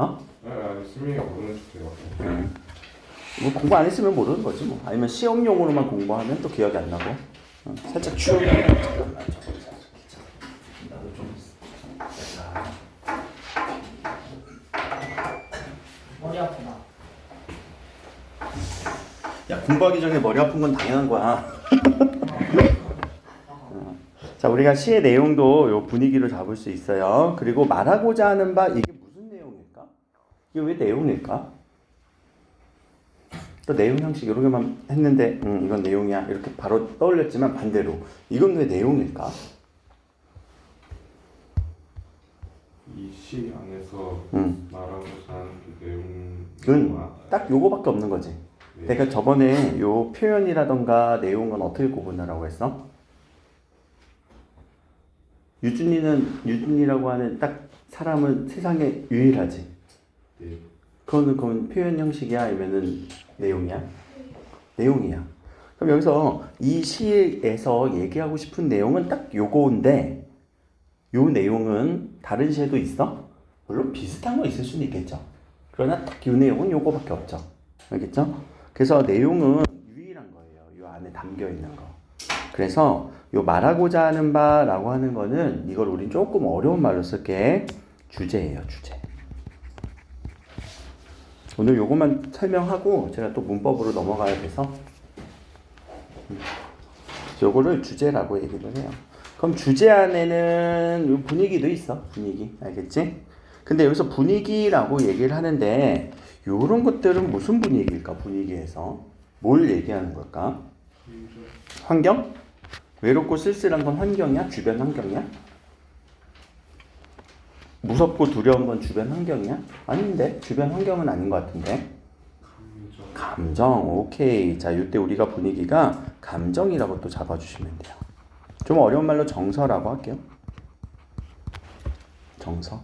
어? 아니 스밍이 모르는 척해요. 뭐 공부 안 했으면 모르는 거지 뭐. 아니면 시험용으로만 공부하면 또 기억이 안 나고. 살짝 추우면 잠깐만. 나도 좀. 머리 아프다. 야, 공부하기 전에 머리 아픈 건 당연한 거야. 자, 우리가 시의 내용도 요 분위기로 잡을 수 있어요. 그리고 말하고자 하는 바 이게 무슨 내용일까? 이게 왜 내용일까? 또 내용 형식 이렇게만 했는데 이건 내용이야 이렇게 바로 떠올렸지만 반대로 이건 왜 내용일까? 이 시 안에서 말하고자 하는 그 그건 내용은 딱 요거밖에 없는 거지. 네. 내가 저번에 요 표현이라던가 내용은 어떻게 구분하라고 했어? 유준이라고 하는 딱 사람은 세상에 유일하지. 네. 그건 표현 형식이야 아니면은 내용이야? 내용이야. 그럼 여기서 이 시에서 얘기하고 싶은 내용은 딱 요거인데 요 내용은 다른 시에도 있어? 물론 비슷한 거 있을 수는 있겠죠. 그러나 딱 요 내용은 요거밖에 없죠. 알겠죠? 그래서 내용은 유일한 거예요. 요 안에 담겨 있는 거. 그래서 요 말하고자 하는 바라고 하는 거는 이걸 우린 조금 어려운 말로 쓸게. 주제예요, 주제. 오늘 요것만 설명하고 제가 또 문법으로 넘어가야 돼서 요거를 주제라고 얘기를 해요. 그럼 주제 안에는 분위기도 있어. 분위기. 알겠지? 근데 여기서 분위기라고 얘기를 하는데 요런 것들은 무슨 분위기일까? 분위기에서 뭘 얘기하는 걸까? 환경? 외롭고 쓸쓸한 건 환경이야? 주변 환경이야? 무섭고 두려운 건 주변 환경이야? 아닌데 주변 환경은 아닌 것 같은데. 감정. 오케이. 자, 이때 우리가 분위기가 감정이라고 또 잡아주시면 돼요. 좀 어려운 말로 정서라고 할게요. 정서.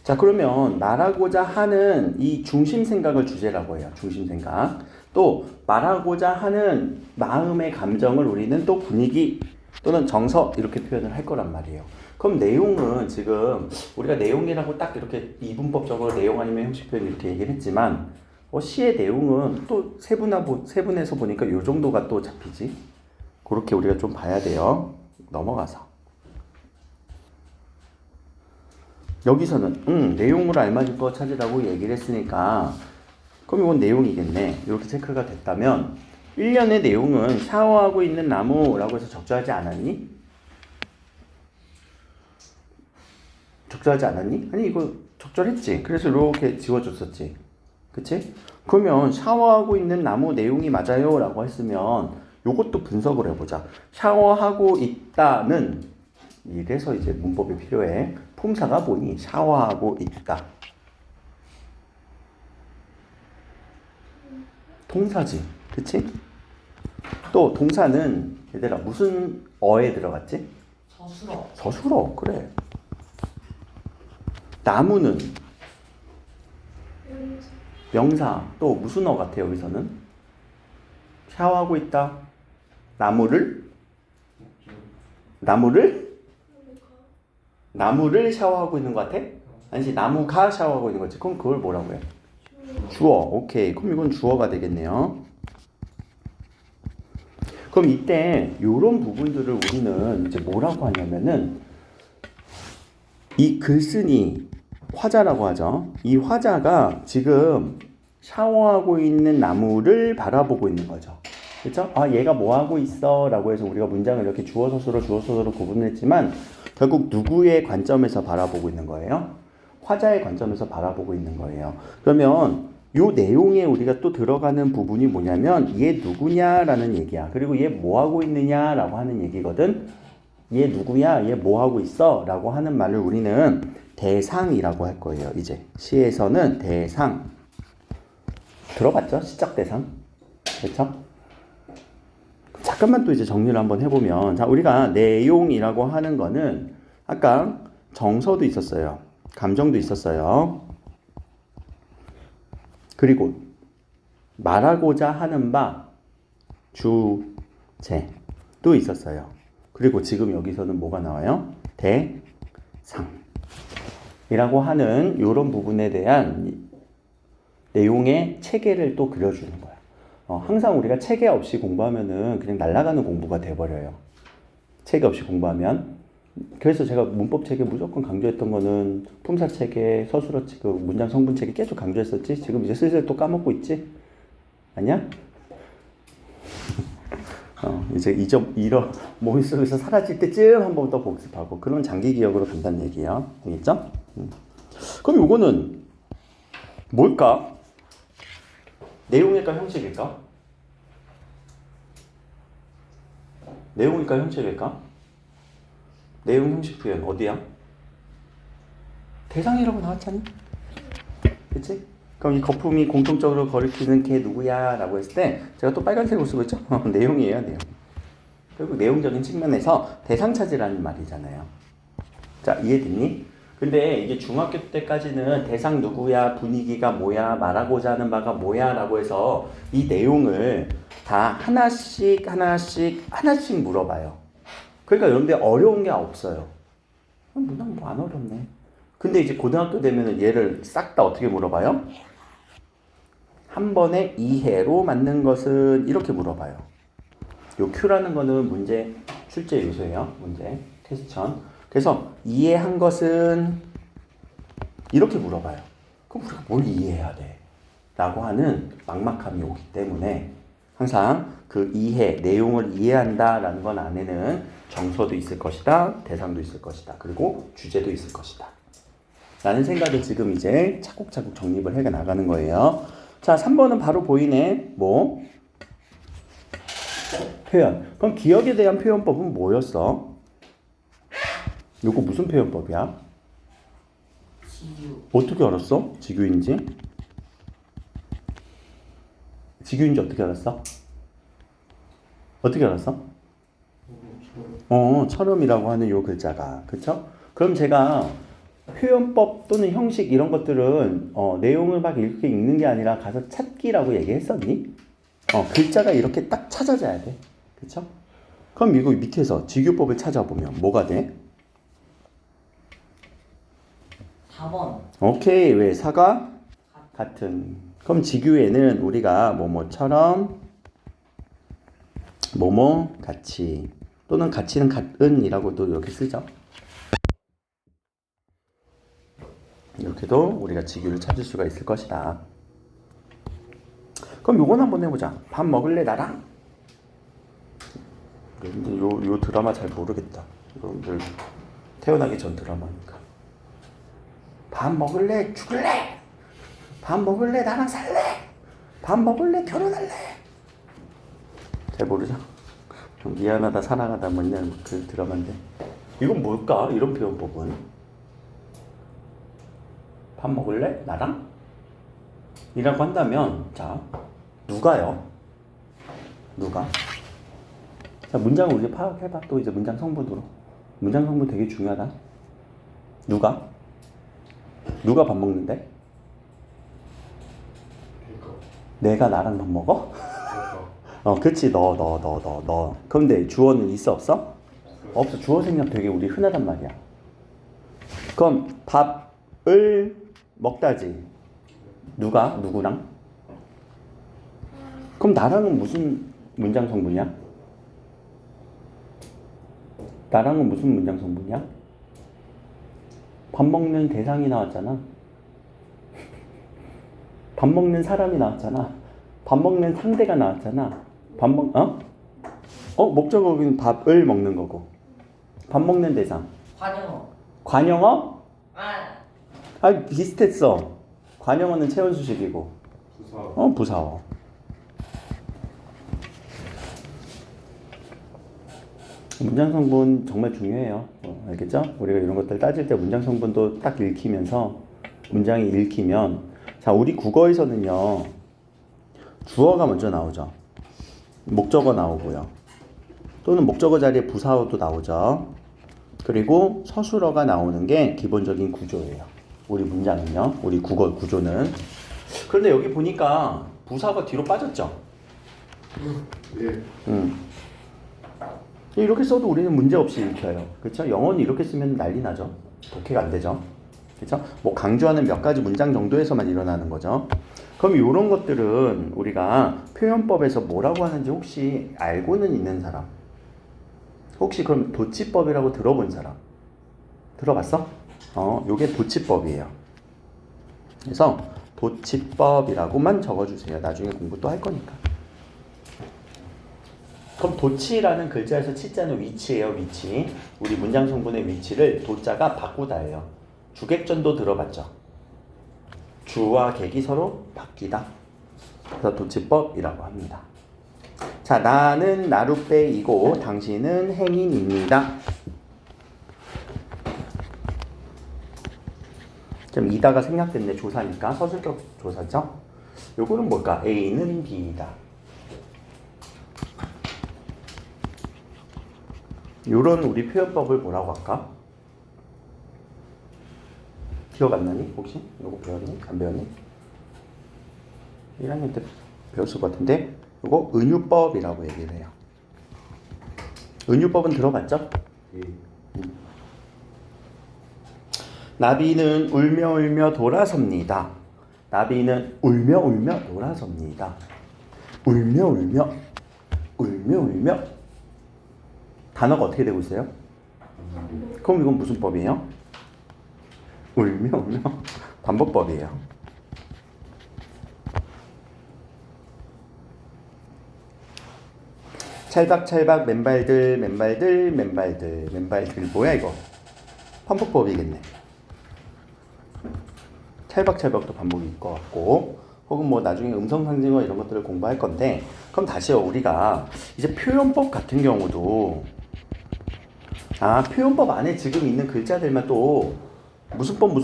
자, 그러면 말하고자 하는 이 중심 생각을 주제라고 해요. 중심 생각. 또 말하고자 하는 마음의 감정을 우리는 또 분위기 또는 정서 이렇게 표현을 할 거란 말이에요. 그럼 내용은 지금 우리가 내용이라고 딱 이렇게 이분법적으로 내용 아니면 형식 표현 이렇게 얘기를 했지만 시의 내용은 또 세분해서 보니까 요 정도가 또 잡히지. 그렇게 우리가 좀 봐야 돼요. 넘어가서. 여기서는 내용으로 알맞을 거 찾으라고 얘기를 했으니까 그럼 이건 내용이겠네. 이렇게 체크가 됐다면 1년의 내용은 샤워하고 있는 나무라고 해서 적절하지 않았니? 적절하지 않았니? 아니 이거 적절했지. 그래서 이렇게 지워줬었지. 그치? 그러면 샤워하고 있는 나무 내용이 맞아요 라고 했으면 요것도 분석을 해보자. 샤워하고 있다는 이래서 이제 문법이 필요해. 품사가 뭐니? 샤워하고 있다. 동사지. 그치? 또 동사는 얘들아 무슨 어에 들어갔지? 서술어. 서술어. 그래. 나무는 명사. 또 무슨 어 같아 여기서는? 샤워하고 있다. 나무를 샤워하고 있는 것 같아? 아니지, 나무가 샤워하고 있는 거지. 그럼 그걸 뭐라고 해? 주어. 오케이. 그럼 이건 주어가 되겠네요. 그럼 이때 이런 부분들을 우리는 이제 뭐라고 하냐면은 이 글쓴이 화자라고 하죠. 이 화자가 지금 샤워하고 있는 나무를 바라보고 있는 거죠. 그렇죠? 아, 얘가 뭐 하고 있어? 라고 해서 우리가 문장을 이렇게 주어 서술어 구분했지만 결국 누구의 관점에서 바라보고 있는 거예요? 화자의 관점에서 바라보고 있는 거예요. 그러면 요 내용에 우리가 또 들어가는 부분이 뭐냐면 얘 누구냐라는 얘기야. 그리고 얘 뭐 하고 있느냐라고 하는 얘기거든. 얘 누구야? 얘 뭐 하고 있어? 라고 하는 말을 우리는 대상이라고 할 거예요. 이제 시에서는 대상. 들어봤죠? 시적 대상. 그렇죠? 잠깐만 또 이제 정리를 한번 해보면, 자, 우리가 내용이라고 하는 거는 아까 정서도 있었어요. 감정도 있었어요. 그리고 말하고자 하는 바, 주제도 있었어요. 그리고 지금 여기서는 뭐가 나와요? 대상. 이라고 하는 이런 부분에 대한 내용의 체계를 또 그려주는 거야. 항상 우리가 체계 없이 공부하면은 그냥 날아가는 공부가 돼버려요. 체계 없이 공부하면. 그래서 제가 문법 체계 무조건 강조했던 거는 품사 체계, 서술어 체계, 문장 성분 체계 계속 강조했었지. 지금 이제 슬슬 또 까먹고 있지? 아니야? 이제 이런 머릿속에서 사라질 때쯤 한 번 더 복습하고 그런 장기 기억으로 간다는 얘기예요. 알겠죠? 그럼 요거는 뭘까? 내용일까 형식일까? 내용일까 형식일까? 내용 형식 표현 어디야? 대상이라고 나왔잖니? 그치? 그럼 이 거품이 공통적으로 가리키는 게 누구야? 라고 했을 때 제가 또 빨간색으로 쓰고 있죠? 내용이에요, 내용. 결국 내용적인 측면에서 대상 차지라는 말이잖아요. 자, 이해됐니? 근데 이게 중학교 때까지는 대상 누구야, 분위기가 뭐야, 말하고자 하는 바가 뭐야 라고 해서 이 내용을 다 하나씩 물어봐요. 그러니까 여러분들 어려운 게 없어요. 문항 뭐 안 어렵네. 근데 이제 고등학교 되면은 얘를 싹 다 어떻게 물어봐요? 한 번에 이해로 맞는 것은 이렇게 물어봐요. 요 Q라는 거는 문제 출제 요소예요. 문제 퀘스천. 그래서 이해한 것은 이렇게 물어봐요. 그럼 우리가 뭘 이해해야 돼? 라고 하는 막막함이 오기 때문에 항상 그 이해, 내용을 이해한다 라는 건 안에는 정서도 있을 것이다, 대상도 있을 것이다, 그리고 주제도 있을 것이다 라는 생각을 지금 이제 차곡차곡 정립을 해 나가는 거예요. 자, 3번은 바로 보이네. 뭐? 표현. 그럼 기억에 대한 표현법은 뭐였어? 요거 무슨 표현법이야? 지유. 어떻게 알았어? 지규인지? 지규인지 어떻게 알았어? 어떻게 알았어? 처럼이라고 하는 요 글자가. 그쵸? 그럼 제가 표현법 또는 형식 이런 것들은 내용을 막 이렇게 읽는 게 아니라 가서 찾기라고 얘기했었니? 글자가 이렇게 딱 찾아져야 돼. 그쵸? 그럼 이거 밑에서 지규법을 찾아보면 뭐가 돼? 4번. 오케이. 왜? 사가 같은. 그럼 지규에는 우리가 뭐뭐처럼 뭐뭐 같이 또는 같이는 같은이라고도 이렇게 쓰죠. 이렇게도 우리가 지규를 찾을 수가 있을 것이다. 그럼 요건 한번 해보자. 밥 먹을래 나랑? 근데 요 드라마 잘 모르겠다. 여러분들 태어나기 전 드라마니까. 밥 먹을래? 죽을래? 밥 먹을래? 나랑 살래? 밥 먹을래? 결혼할래? 잘 모르죠? 미안하다 사랑하다 뭐냐 그 드라마인데 이건 뭘까? 이런 표현법은 밥 먹을래? 나랑? 이라고 한다면 자 누가요? 누가? 자 문장을 우리 파악해봐. 또 이제 문장 성분으로. 문장 성분 되게 중요하다. 누가? 누가 밥 먹는데? 내가 나랑 밥 먹어? 그치 너. 그런데 주어는 있어 없어? 없어. 주어 생략 되게 우리 흔하단 말이야. 그럼 밥을 먹다지. 누가? 누구랑? 그럼 나랑은 무슨 문장 성분이야? 나랑은 무슨 문장 성분이야? 밥 먹는 대상이 나왔잖아. 밥 먹는 사람이 나왔잖아. 밥 먹는 상대가 나왔잖아. 목적어는 밥을 먹는 거고. 밥 먹는 대상. 관영어. 관영어? 아. 비슷했어. 관영어는 채원수식이고. 부사어. 부사어. 문장 성분 정말 중요해요. 알겠죠? 우리가 이런 것들 따질 때 문장 성분도 딱 읽히면서 문장이 읽히면 자, 우리 국어에서는요. 주어가 먼저 나오죠. 목적어 나오고요. 또는 목적어 자리에 부사어도 나오죠. 그리고 서술어가 나오는 게 기본적인 구조예요. 우리 문장은요. 우리 국어 구조는. 그런데 여기 보니까 부사가 뒤로 빠졌죠. 예. 이렇게 써도 우리는 문제없이 읽혀요. 그렇죠? 영어는 이렇게 쓰면 난리 나죠. 독해가 안 되죠. 그렇죠? 뭐 강조하는 몇 가지 문장 정도에서만 일어나는 거죠. 그럼 이런 것들은 우리가 표현법에서 뭐라고 하는지 혹시 알고는 있는 사람? 혹시 그럼 도치법이라고 들어본 사람? 들어봤어? 요게 도치법이에요. 그래서 도치법이라고만 적어주세요. 나중에 공부 또 할 거니까. 그럼 도치라는 글자에서 치자는 위치예요. 위치. 우리 문장 성분의 위치를 도자가 바꾸다 해요. 주객전도 들어봤죠? 주와 객이 서로 바뀌다. 그래서 도치법이라고 합니다. 자, 나는 나룻배이고 당신은 행인입니다. 좀 이다가 생략됐네. 조사니까. 서술격 조사죠. 요거는 뭘까? A는 B이다. 요런 우리 표현법을 뭐라고 할까? 기억 안 나니? 혹시? 요거 배웠니? 안 배웠니? 1학년 때 배웠을 것 같은데 요거 은유법이라고 얘기를 해요. 은유법은 들어봤죠? 예. 나비는 울며 울며 돌아섭니다. 나비는 울며 울며 돌아섭니다. 울며 울며 울며 울며 단어가 어떻게 되고 있어요? 그럼 이건 무슨 법이에요? 울며 울며 반복법이에요. 찰박찰박 맨발들 맨발들 맨발들 맨발들 뭐야 이거? 반복법이겠네. 찰박찰박도 반복일 것 같고 혹은 뭐 나중에 음성상징어 이런 것들을 공부할 건데 그럼 다시요 우리가 이제 표현법 같은 경우도 표현법 안에 지금 있는 글자들만 또 무슨 법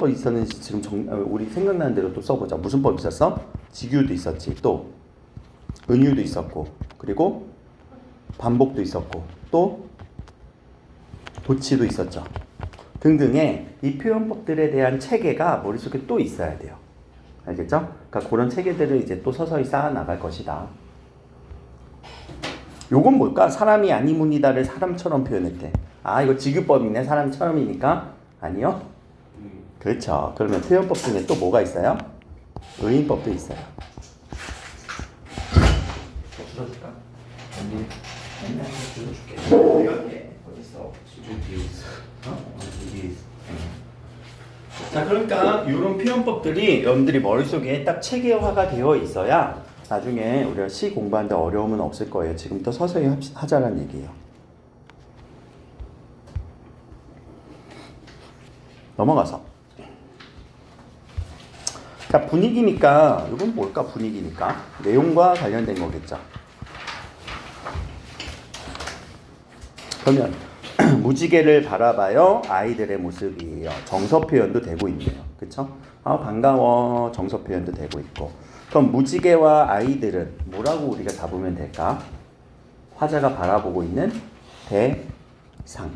있었는지 지금 우리 생각나는 대로 또 써보자. 무슨 법 있었어? 직유도 있었지. 또 은유도 있었고 그리고 반복도 있었고 또 도치도 있었죠. 등등의 이 표현법들에 대한 체계가 머릿속에 또 있어야 돼요. 알겠죠? 그러니까 그런 체계들을 이제 또 서서히 쌓아 나갈 것이다. 요건 뭘까? 사람이 아니문이다를 사람처럼 표현했대. 이거 직유법이네. 사람처럼이니까 아니요? 그렇죠. 그러면 표현법 중에 또 뭐가 있어요? 의인법도 있어요. 줄여줄까? 아니, 줄여줄게. 이렇게 어딨어? 수준 뒤에 있어. 자, 그러니까 이런 표현법들이 여러분들이 머릿속에 딱 체계화가 되어 있어야 나중에 우리가 시 공부하는데 어려움은 없을 거예요. 지금부터 서서히 하자는 얘기예요. 넘어가서 자, 분위기니까 이건 뭘까? 분위기니까 내용과 관련된 거겠죠. 그러면 무지개를 바라봐요. 아이들의 모습이에요. 정서 표현도 되고 있네요. 그쵸? 반가워. 정서 표현도 되고 있고. 그럼 무지개와 아이들은 뭐라고 우리가 잡으면 될까? 화자가 바라보고 있는 대상.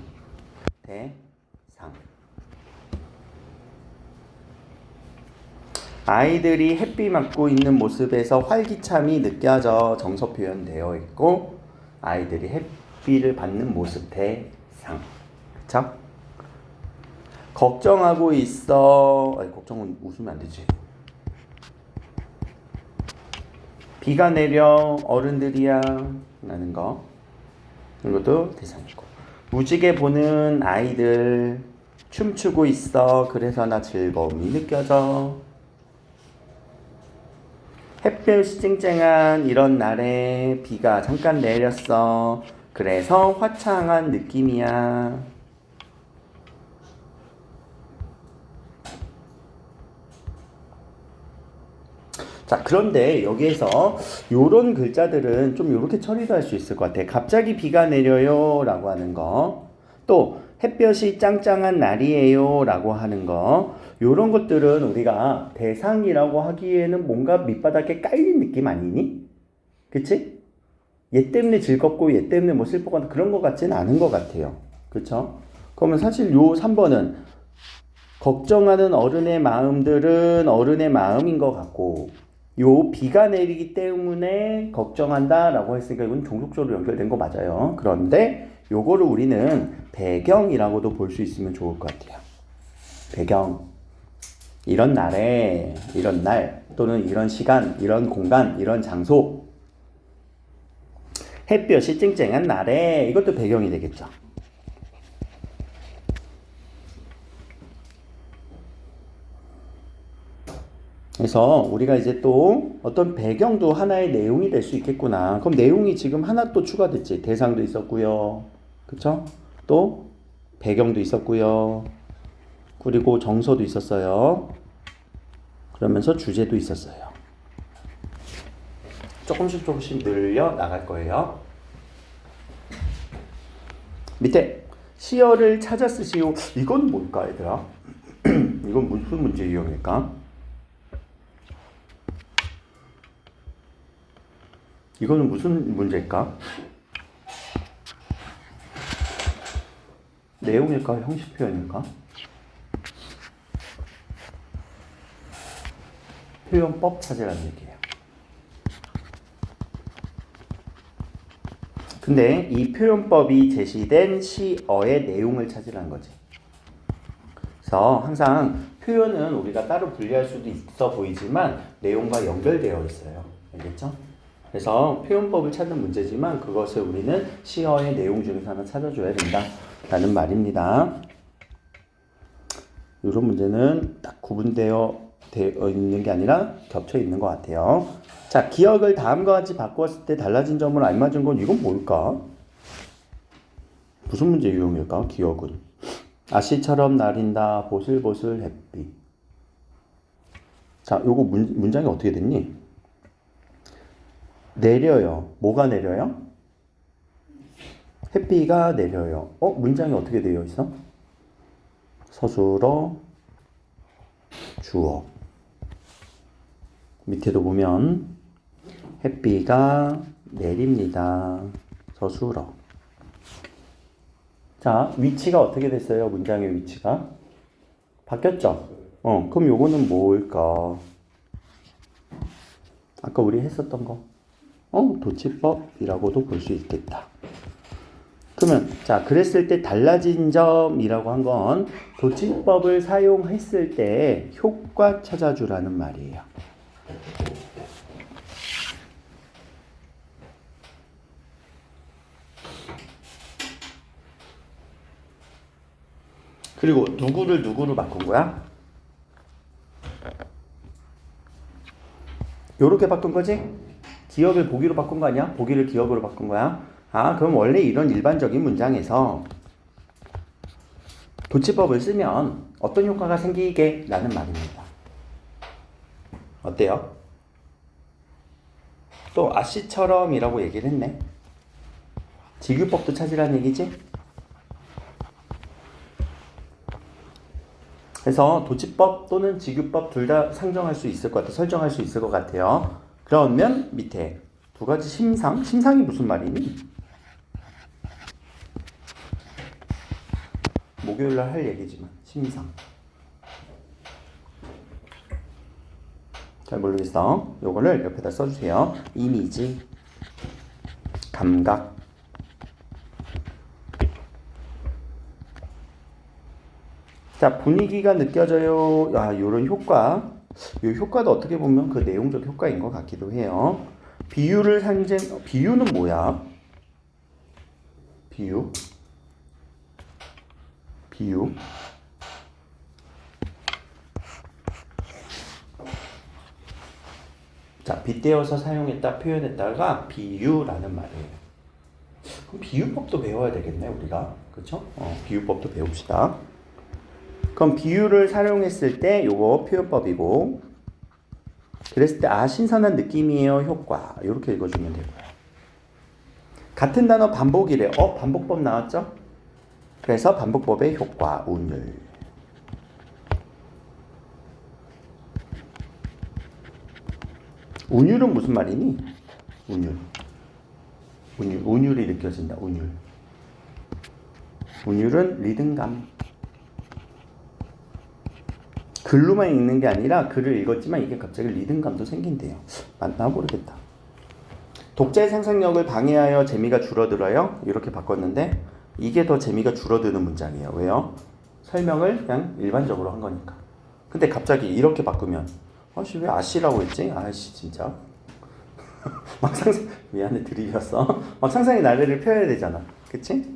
아이들이 햇빛 맞고 있는 모습에서 활기참이 느껴져 정서 표현되어 있고 아이들이 햇빛을 받는 모습 대상. 그쵸? 걱정하고 있어. 걱정은 웃으면 안 되지. 비가 내려 어른들이야 라는 거. 이것도 대상이고. 무지개 보는 아이들 춤추고 있어. 그래서 나 즐거움이 느껴져. 햇볕이 쨍쨍한 이런 날에 비가 잠깐 내렸어. 그래서 화창한 느낌이야. 자, 그런데 여기에서 요런 글자들은 좀 요렇게 처리도 할 수 있을 것 같아. 갑자기 비가 내려요 라고 하는 거. 또 햇볕이 짱짱한 날이에요 라고 하는 거. 요런 것들은 우리가 대상이라고 하기에는 뭔가 밑바닥에 깔린 느낌 아니니? 그치? 얘 때문에 즐겁고 얘 때문에 뭐 슬프거나 그런 것 같지는 않은 것 같아요. 그쵸? 그러면 사실 요 3번은 걱정하는 어른의 마음들은 어른의 마음인 것 같고 요 비가 내리기 때문에 걱정한다 라고 했으니까 이건 종속적으로 연결된 거 맞아요. 그런데 요거를 우리는 배경이라고도 볼 수 있으면 좋을 것 같아요. 배경. 이런 날에, 이런 날, 또는 이런 시간, 이런 공간, 이런 장소. 햇볕이 쨍쨍한 날에 이것도 배경이 되겠죠. 그래서 우리가 이제 또 어떤 배경도 하나의 내용이 될 수 있겠구나. 그럼 내용이 지금 하나 또 추가됐지. 대상도 있었고요. 그쵸? 또 배경도 있었고요. 그리고 정서도 있었어요. 그러면서 주제도 있었어요. 조금씩 늘려 나갈 거예요. 밑에 시어를 찾아 쓰시오. 이건 뭘까, 얘들아? 이건 무슨 문제 유형일까? 이거는 무슨 문제일까? 내용일까? 형식 표현일까? 표현법 찾으라는 얘기예요. 근데 이 표현법이 제시된 시어의 내용을 찾으라는 거지. 그래서 항상 표현은 우리가 따로 분리할 수도 있어 보이지만 내용과 연결되어 있어요. 알겠죠? 그래서 표현법을 찾는 문제지만 그것을 우리는 시어의 내용 중에서 하나 찾아줘야 된다라는 말입니다. 이런 문제는 딱 구분되어 있는 게 아니라 겹쳐 있는 것 같아요. 자, 기억을 다음과 같이 바꾸었을 때 달라진 점을 알맞은 건 이건 뭘까? 무슨 문제 유형일까? 기억은 아씨처럼 나린다 보슬보슬 햇빛. 자, 요거 문장이 어떻게 됐니? 내려요. 뭐가 내려요? 햇비가 내려요. 문장이 어떻게 되어 있어? 서술어, 주어. 밑에도 보면 햇비가 내립니다. 서술어. 자, 위치가 어떻게 됐어요? 문장의 위치가 바뀌었죠? 그럼 요거는 뭘까? 아까 우리 했었던 거. 도치법이라고도 볼 수 있겠다. 그러면 자, 그랬을 때 달라진 점이라고 한 건 도치법을 사용했을 때 효과 찾아주라는 말이에요. 그리고 누구를 누구로 바꾼 거야? 요렇게 바꾼 거지? 기억을 보기로 바꾼 거 아니야? 보기를 기억으로 바꾼 거야? 그럼 원래 이런 일반적인 문장에서 도치법을 쓰면 어떤 효과가 생기게? 라는 말입니다. 어때요? 또 아씨처럼 이라고 얘기를 했네. 지규법도 찾으라는 얘기지? 그래서 도치법 또는 지규법 둘 다 상정할 수 있을 것 같아. 설정할 수 있을 것 같아요. 그러면 밑에 두 가지 심상. 심상이 무슨 말이니? 목요일날 할 얘기지만 심상. 잘 모르겠어. 요거를 옆에다 써주세요. 이미지, 감각. 자, 분위기가 느껴져요. 요런 효과. 이 효과도 어떻게 보면 그 내용적 효과인 것 같기도 해요. 비유를 비유는 뭐야? 비유. 자, 빗대어서 사용했다, 표현했다가 비유라는 말이에요. 그럼 비유법도 배워야 되겠네, 우리가. 그쵸? 비유법도 배웁시다. 그럼 비유를 사용했을 때 요거 표현법이고, 그랬을 때 신선한 느낌이에요, 효과. 이렇게 읽어주면 되고요. 같은 단어 반복이래. 반복법 나왔죠? 그래서 반복법의 효과, 운율. 운율은 무슨 말이니? 운율이 느껴진다. 운율은 리듬감. 글로만 읽는 게 아니라 글을 읽었지만 이게 갑자기 리듬감도 생긴대요. 맞나 모르겠다. 독자의 상상력을 방해하여 재미가 줄어들어요. 이렇게 바꿨는데 이게 더 재미가 줄어드는 문장이에요. 왜요? 설명을 그냥 일반적으로 한 거니까. 근데 갑자기 이렇게 바꾸면 아씨 왜 아씨라고 했지? 아씨 진짜 막 상상 미안해 드립이었어. 막 상상의 나래를 펴야 되잖아. 그치?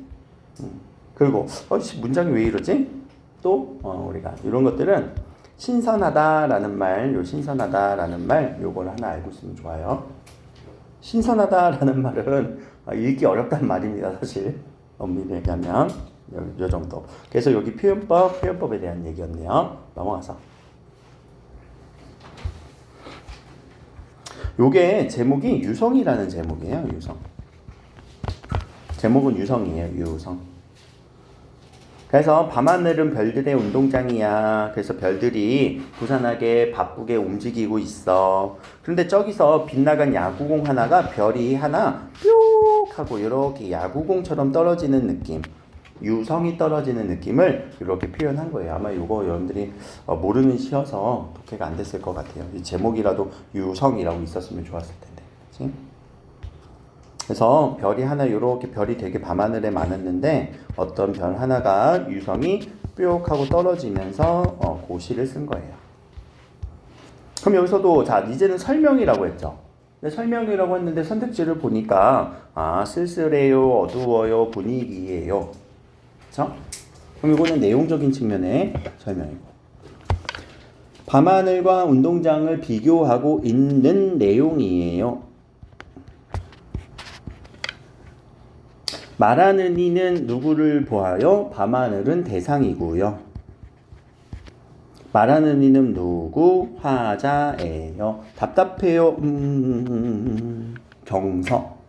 그리고 아씨 문장이 왜 이러지? 또 우리가 이런 것들은 신선하다라는 말, 요 신선하다라는 말 요걸 하나 알고 있으면 좋아요. 신선하다라는 말은 읽기 어렵단 말입니다. 사실 엄밀히 얘기하면 요 정도. 그래서 여기 표현법에 대한 얘기였네요. 넘어가서 요게 제목이 유성이라는 제목이에요. 유성. 제목은 유성이에요. 유성. 그래서 밤하늘은 별들의 운동장이야. 그래서 별들이 부산하게 바쁘게 움직이고 있어. 그런데 저기서 빗나간 야구공 하나가 별이 하나 뾰 하고 이렇게 야구공처럼 떨어지는 느낌. 유성이 떨어지는 느낌을 이렇게 표현한 거예요. 아마 이거 여러분들이 모르는 시여서 독해가 안 됐을 것 같아요. 이 제목이라도 유성이라고 있었으면 좋았을 텐데. 그치? 그래서 별이 하나 이렇게 별이 되게 밤하늘에 많았는데 어떤 별 하나가 유성이 뿅 하고 떨어지면서 고시를 쓴 거예요. 그럼 여기서도 자 이제는 설명이라고 했죠. 근데 설명이라고 했는데 선택지를 보니까 쓸쓸해요, 어두워요, 분위기예요. 그렇죠? 그럼 이거는 내용적인 측면의 설명이고 밤하늘과 운동장을 비교하고 있는 내용이에요. 말하는 이는 누구를 보아요? 밤하늘은 대상이고요. 말하는 이는 누구? 화자예요. 답답해요. 경서.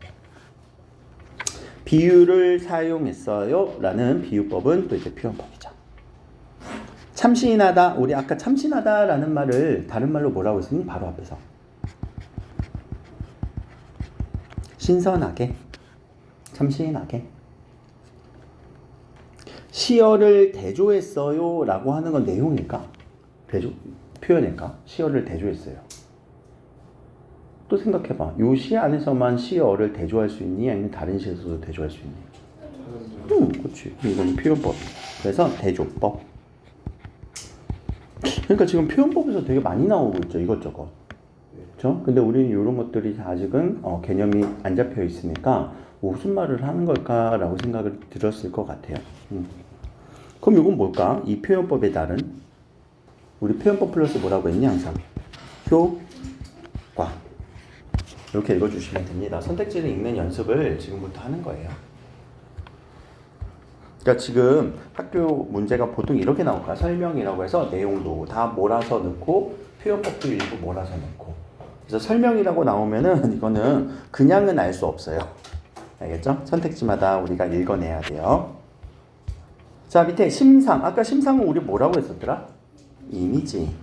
비유를 사용했어요. 라는 비유법은 또 이제 표현법이죠. 참신하다. 우리 아까 참신하다 라는 말을 다른 말로 뭐라고 했으니? 바로 앞에서. 신선하게. 참신하게. 시어를 대조했어요 라고 하는 건 내용일까? 표현일까? 시어를 대조했어요. 또 생각해봐. 요 시 안에서만 시어를 대조할 수 있니? 아니면 다른 시에서도 대조할 수 있니? 그렇지. 이건 표현법. 그래서 대조법. 그러니까 지금 표현법에서 되게 많이 나오고 있죠. 이것저것. 그렇죠? 근데 우리는 이런 것들이 아직은 개념이 안 잡혀 있으니까 무슨 말을 하는 걸까라고 생각을 들었을 것 같아요. 그럼 이건 뭘까? 이 표현법에 따른 우리 표현법 플러스 뭐라고 했니 항상? 효과. 이렇게 읽어주시면 됩니다. 선택지를 읽는 연습을 지금부터 하는 거예요. 그러니까 지금 학교 문제가 보통 이렇게 나올까? 설명이라고 해서 내용도 다 몰아서 넣고 표현법도 일부 몰아서 넣고. 그래서 설명이라고 나오면은 이거는 그냥은 알 수 없어요. 알겠죠? 선택지마다 우리가 읽어내야 돼요. 자, 밑에 심상. 아까 심상은 우리 뭐라고 했었더라? 이미지.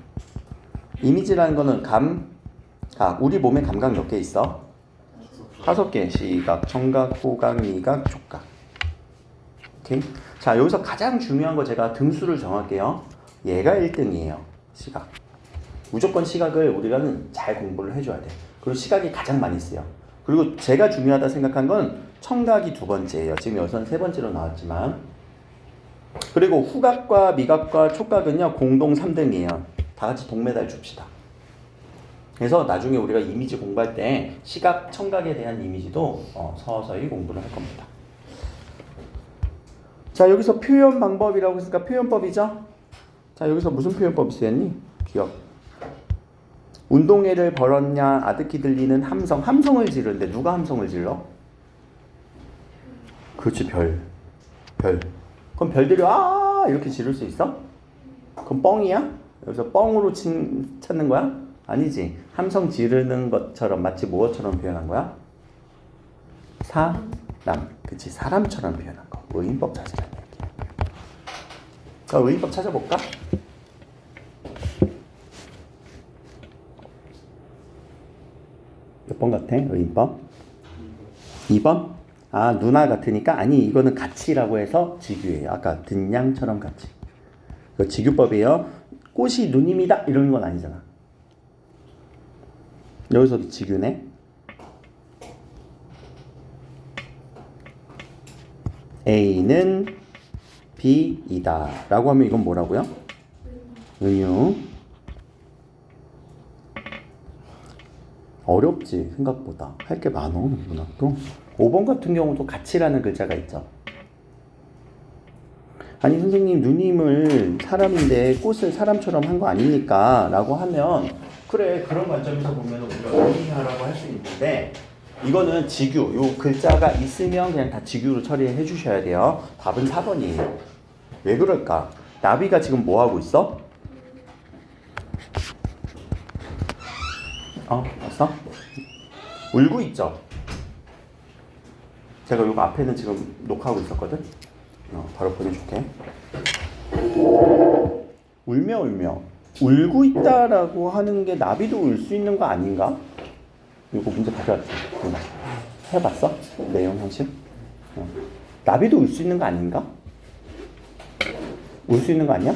이미지라는 거는 우리 몸에 감각 몇 개 있어? 5개. 시각, 청각, 후각, 미각, 촉각. 오케이? 자, 여기서 가장 중요한 거 제가 등수를 정할게요. 얘가 1등이에요. 시각. 무조건 시각을 우리가는 잘 공부를 해줘야 돼. 그리고 시각이 가장 많이 쓰여. 그리고 제가 중요하다 생각한 건 청각이 2번째예요. 지금 여기서는 3번째로 나왔지만. 그리고 후각과 미각과 촉각은요 공동 3등이에요. 다 같이 동메달 줍시다. 그래서 나중에 우리가 이미지 공부할 때 시각, 청각에 대한 이미지도 서서히 공부를 할 겁니다. 자, 여기서 표현 방법이라고 했으니까 표현법이죠. 자, 여기서 무슨 표현법이 쓰였니? 기억. 운동회를 벌었냐, 아득히 들리는 함성. 함성을 지르는데 누가 함성을 질러? 그렇지, 별. 그럼 별들이 이렇게 지를 수 있어? 그럼 뻥이야? 여기서 뻥으로 찾는 거야? 아니지. 함성 지르는 것처럼 마치 무엇처럼 표현한 거야? 사람. 그치, 사람처럼 표현한 거. 의인법 찾으라는 얘기야. 자, 의인법 찾아볼까? 몇 번 같아? 의인법? 2번? 누나 같으니까 아니 이거는 가치라고 해서 직유예요. 아까 등양처럼 가치. 이거 직유법이에요. 꽃이 누님이다 이런 건 아니잖아. 여기서도 직유네. A는 비이다 라고 하면 이건 뭐라고요? 은유. 어렵지 생각보다. 할 게 많어 문학도. 5번 같은 경우도 가치라는 글자가 있죠. 아니 선생님 누님을 사람인데 꽃을 사람처럼 한 거 아닙니까? 라고 하면 그래 그런 관점에서 보면 우리가 의미하라고 할 수 있는데 이거는 직유. 요 글자가 있으면 그냥 다 직유로 처리해 주셔야 돼요. 답은 4번이에요. 왜 그럴까? 나비가 지금 뭐 하고 있어? 봤어? 울고 있죠? 제가 요거 앞에는 지금 녹화하고 있었거든? 바로 보내줄게. 울며. 울고 있다라고 하는 게 나비도 울 수 있는 거 아닌가? 이거 문제 가져왔지? 해봤어? 내용 형식? 나비도 울 수 있는 거 아닌가? 울 수 있는 거 아니야?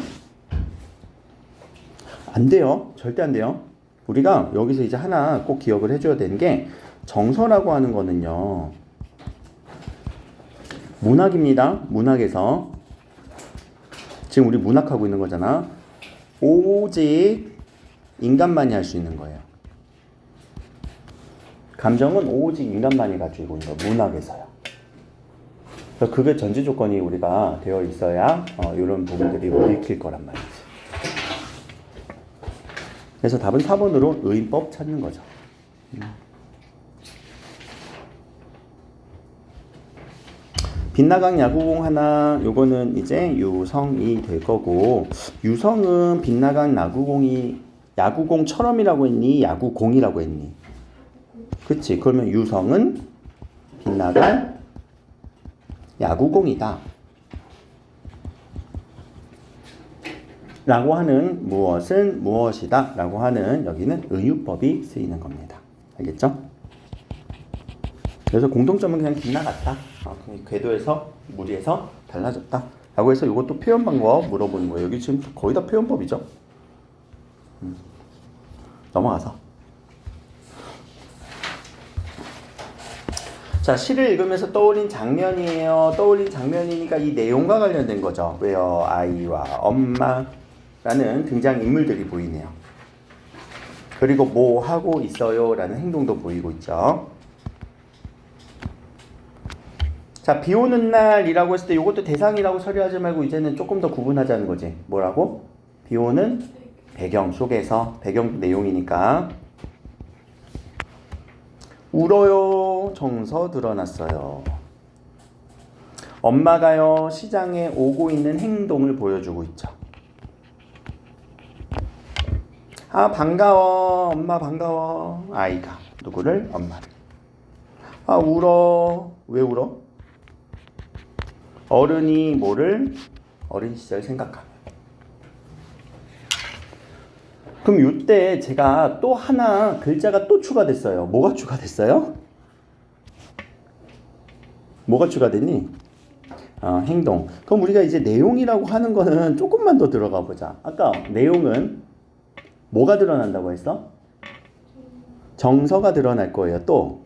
안 돼요. 절대 안 돼요. 우리가 여기서 이제 하나 꼭 기억을 해줘야 되는 게 정서라고 하는 거는요. 문학입니다. 문학에서 지금 우리 문학하고 있는 거잖아. 오직 인간만이 할 수 있는 거예요. 감정은 오직 인간만이 가지고 있는 거예요. 문학에서요. 그래서 그게 전제 조건이 우리가 되어 있어야 이런 부분들이 읽힐 거란 말이지. 그래서 답은 4번으로 의인법 찾는 거죠. 빛나강 야구공 하나, 요거는 이제 유성이 될 거고, 유성은 빛나강 야구공처럼이라고 했니? 야구공이라고 했니? 그치? 그러면 유성은 빛나강 야구공이다 라고 하는 무엇은 무엇이다 라고 하는 여기는 의유법이 쓰이는 겁니다. 알겠죠? 그래서 공통점은 그냥 빗나갔다. 그냥 궤도에서 무리에서 달라졌다 라고 해서 이것도 표현 방법 물어보는 거예요. 여기 지금 거의 다 표현법이죠. 넘어가서 자, 시를 읽으면서 떠올린 장면이에요. 떠올린 장면이니까 이 내용과 관련된 거죠. 왜요? 아이와 엄마라는 등장인물들이 보이네요. 그리고 뭐 하고 있어요? 라는 행동도 보이고 있죠. 자, 비 오는 날이라고 했을 때 이것도 대상이라고 처리하지 말고 이제는 조금 더 구분하자는 거지. 뭐라고? 비 오는 배경 속에서, 배경 내용이니까. 울어요. 정서 드러났어요. 엄마가요. 시장에 오고 있는 행동을 보여주고 있죠. 아, 반가워. 엄마 반가워. 아이가. 누구를? 엄마를. 아, 울어. 왜 울어? 어른이 뭐를? 어린 시절 생각하며. 그럼 이때 제가 또 하나 글자가 또 추가됐어요. 뭐가 추가됐어요? 뭐가 추가됐니? 행동. 그럼 우리가 이제 내용이라고 하는 거는 조금만 더 들어가 보자. 아까 내용은 뭐가 드러난다고 했어? 정서가 드러날 거예요. 또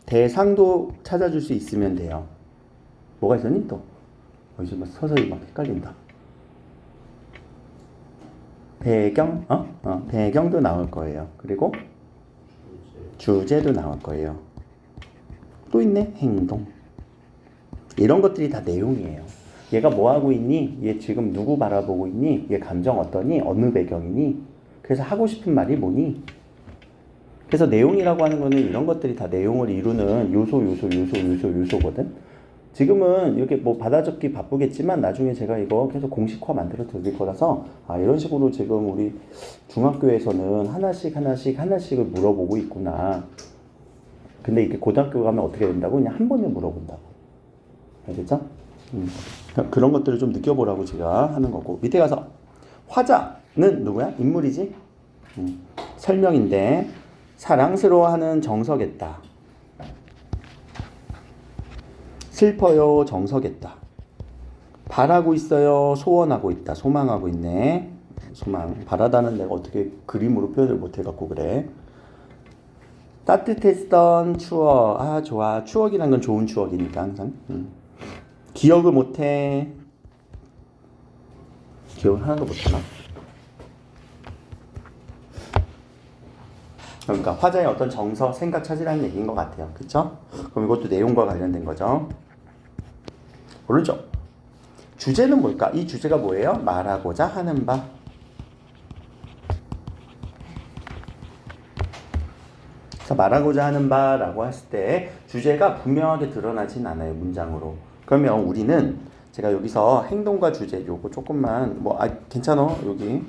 대상도 찾아줄 수 있으면 돼요. 뭐가 있었니 또? 이제 막 서서히 막 헷갈린다. 배경, 배경도 나올 거예요. 그리고 주제도 나올 거예요. 또 있네, 행동. 이런 것들이 다 내용이에요. 얘가 뭐 하고 있니? 얘 지금 누구 바라보고 있니? 얘 감정 어떠니? 어느 배경이니? 그래서 하고 싶은 말이 뭐니? 그래서 내용이라고 하는 거는 이런 것들이 다 내용을 이루는 요소거든. 지금은 이렇게 뭐 받아적기 바쁘겠지만 나중에 제가 이거 계속 공식화 만들어 드릴 거라서 이런 식으로 지금 우리 중학교에서는 하나씩을 물어보고 있구나. 근데 이게 고등학교 가면 어떻게 된다고? 그냥 한 번에 물어본다고. 알겠죠? 그런 것들을 좀 느껴보라고 제가 하는 거고. 밑에 가서 화자는 누구야? 인물이지? 설명인데 사랑스러워하는 정서겠다. 슬퍼요. 정서겠다. 바라고 있어요. 소원하고 있다. 소망하고 있네. 소망. 바라다는 내가 어떻게 그림으로 표현을 못해갖고 그래. 따뜻했던 추억. 좋아. 추억이란 건 좋은 추억이니까 항상. 기억을 못해. 기억을 하나도 못하나? 그러니까 화자의 어떤 정서, 생각 찾으라는 얘기인 것 같아요. 그쵸? 그럼 이것도 내용과 관련된 거죠. 오른쪽. 주제는 뭘까? 이 주제가 뭐예요? 말하고자 하는 바. 그래서 말하고자 하는 바라고 했을 때 주제가 분명하게 드러나진 않아요. 문장으로. 그러면 우리는 제가 여기서 행동과 주제 요거 조금만 괜찮아. 여기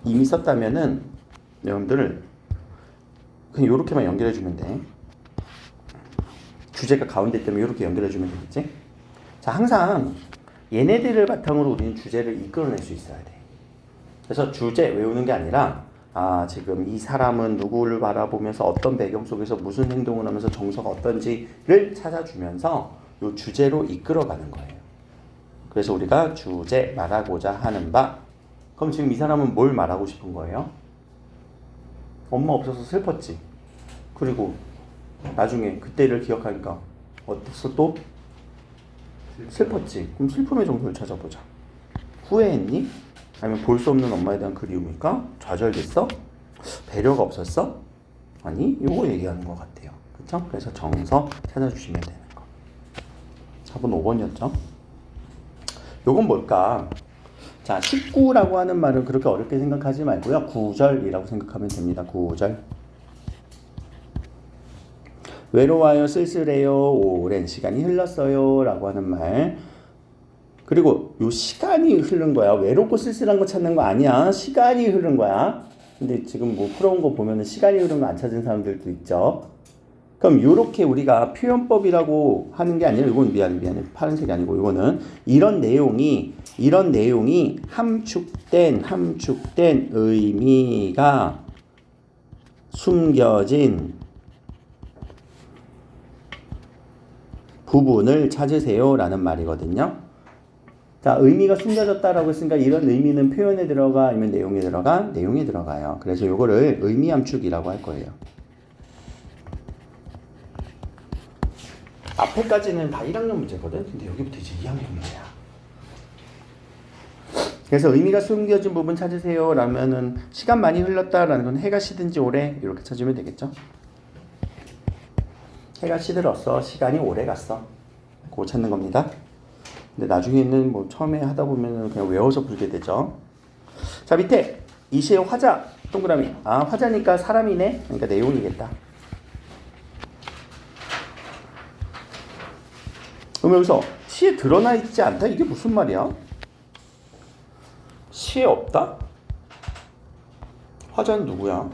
이미 썼다면은 여러분들 그냥 요렇게만 연결해 주면 돼. 주제가 가운데 있다면 요렇게 연결해 주면 되겠지? 자, 항상 얘네들을 바탕으로 우리는 주제를 이끌어낼 수 있어야 돼. 그래서 주제 외우는 게 아니라 지금 이 사람은 누구를 바라보면서 어떤 배경 속에서 무슨 행동을 하면서 정서가 어떤지를 찾아주면서 요 주제로 이끌어가는 거예요. 그래서 우리가 주제, 말하고자 하는 바. 그럼 지금 이 사람은 뭘 말하고 싶은 거예요? 엄마 없어서 슬펐지. 그리고 나중에 그때를 기억하니까 어땠어 또? 슬펐지. 그럼 슬픔의 정도를 찾아보자. 후회했니? 아니면 볼 수 없는 엄마에 대한 그리움일까? 좌절됐어? 배려가 없었어? 아니, 요거 얘기하는 것 같아요. 그쵸? 그래서 정서 찾아주시면 되는 거. 4번 5번이었죠? 요건 뭘까? 자, 19라고 하는 말은 그렇게 어렵게 생각하지 말고요. 구절이라고 생각하면 됩니다. 구절. 외로워요, 쓸쓸해요, 오랜 시간이 흘렀어요 라고 하는 말. 그리고 요 시간이 흐른 거야. 외롭고 쓸쓸한 거 찾는 거 아니야. 시간이 흐른 거야. 근데 지금 뭐 풀어온 거 보면은 시간이 흐른 거 안 찾은 사람들도 있죠. 그럼 요렇게 우리가 표현법이라고 하는 게 아니라 이건 미안해. 파란색이 아니고 이거는 이런 내용이 함축된 의미가 숨겨진 부분을 찾으세요 라는 말이거든요. 자, 의미가 숨겨졌다라고 했으니까 이런 의미는 표현에 들어가 아니면 내용에 들어가? 내용에 들어가요. 그래서 요거를 의미 함축이라고 할 거예요. 앞에까지는 다 1학년 문제거든. 근데 여기부터 이제 2학년 문제야. 그래서 의미가 숨겨진 부분 찾으세요 라면은 시간 많이 흘렀다라는 건 해가 시든지 오래 이렇게 찾으면 되겠죠. 해가 시들었어. 시간이 오래 갔어. 그거 찾는 겁니다. 근데 나중에는 뭐 처음에 하다 보면은 그냥 외워서 부르게 되죠. 자, 밑에 이 시의 화자 동그라미. 화자니까 사람이네. 그러니까 내용이겠다. 그럼 여기서 시에 드러나 있지 않다? 이게 무슨 말이야? 시에 없다? 화자는 누구야?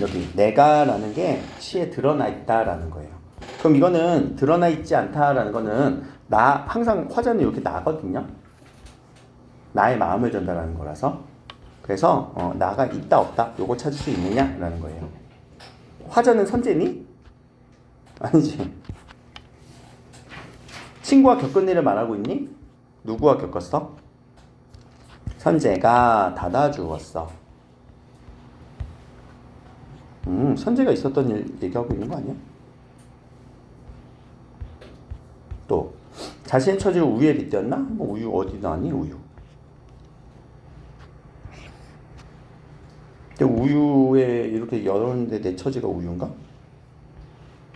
여기 내가라는 게 시에 드러나 있다라는 거예요. 그럼 이거는 드러나 있지 않다라는 거는 항상 화자는 이렇게 나거든요. 나의 마음을 전달하는 거라서. 그래서 나가 있다 없다 요거 찾을 수 있느냐라는 거예요. 화자는 선재니? 아니지. 친구와 겪은 일을 말하고 있니? 누구와 겪었어? 선재가 닫아주었어. 선재가 있었던 일 얘기하고 있는 거 아니야? 또 자신의 처지를 우유에 빗대었나? 뭐 우유 어디 나왔니? 우유. 근데 우유에 이렇게 열었는데 내 처지가 우유인가?